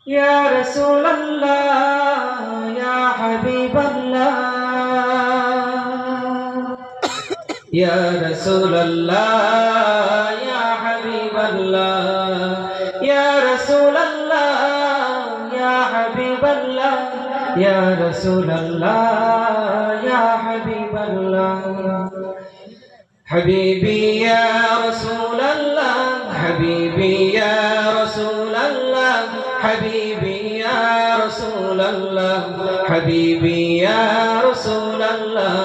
ইয়া রাসূলুল্লাহ ইয়া হাবিবাল্লাহ ইয়া রাসূলুল্লাহ ইয়া হাবিবাল্লাহ ইয়া রাসূলুল্লাহ ইয়া হাবিবাল্লাহ ইয়া রাসূলুল্লাহ ইয়া হাবিবাল্লাহ হাবিবি ইয়া রাসূলুল্লাহ হাবিবি ইয়া রাসূলুল্লাহ হাবিবি ইয়া রাসূলুল্লাহ হাবিবি ইয়া রাসূলুল্লাহ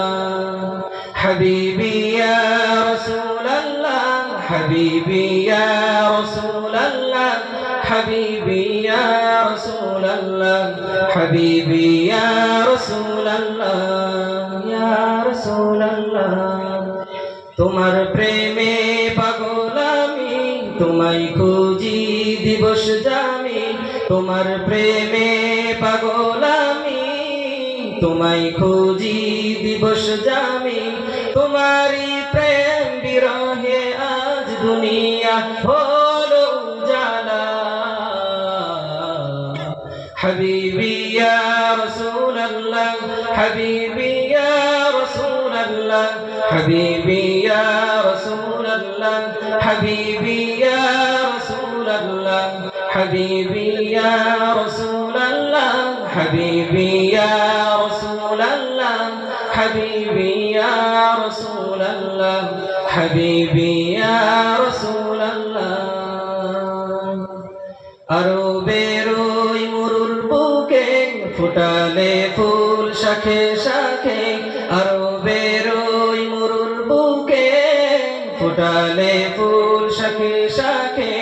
হাবিবি ইয়া রাসূলুল্লাহ হাবিবি ইয়া রাসূলুল্লাহ হাবিবি ইয়া রাসূলুল্লাহ হাবিবি ইয়া রাসূলুল্লাহ ইয়া রাসূলুল্লাহ তোমার প্রেমে পাগল আমি তোমায় খুঁজি দিবস জামি তোমার প্রেমে পাগল আমি তোমায় খুঁজি দিবস জামি তোমারই প্রেম বিরহে আজ দুনিয়া হলো উজালা হাবিবি ইয়া রাসূলুল্লাহ হাবিবি ইয়া রাসূলুল্লাহ হাবিবি ইয়া রাসূলুল্লাহ হাবিবি ইয়া রাসূলুল্লাহ হাবিবি ইয়া রাসূলুল্লাহ হাবিবি ইয়া রাসূলুল্লাহ হাবিবি ইয়া রাসূলুল্লাহ হাবিবি ইয়া রাসূলুল্লাহ আরবের ওই মরুর বুকে ফুটালে ফুল শাখে শাখে আরবের ওই মরুর বুকে ফুটালে ফুল শাখে শাখে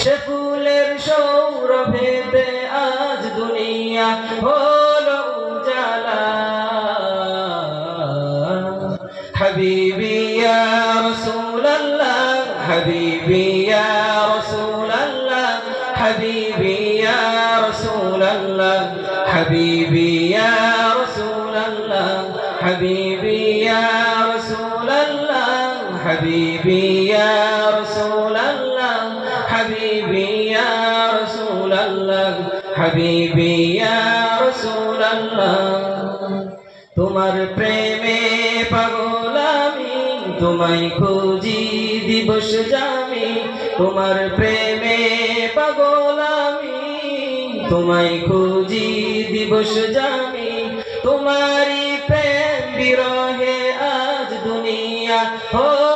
সে ফুলের সৌরভেতে আজ দুনিয়া হলো উজালা হাবিবি ইয়া রাসূলুল্লাহ হাবিবি ইয়া রাসূলুল্লাহ হাবিবি ইয়া রাসূলুল্লাহ হাবিবি ইয়া রাসূলুল্লাহ হাবিবি ইয়া রাসূলুল্লাহ হাবিবি ইয়া রাসূলুল্লাহ হাবিবি ইয়া রাসূলুল্লাহ হাবিবি ইয়া রাসূলুল্লাহ তোমার প্রেমে পাগল আমি তোমায় খুঁজি দিবস জামি তোমার প্রেমে পাগল আমি তোমায় খুঁজি দিবস জামি তোমারি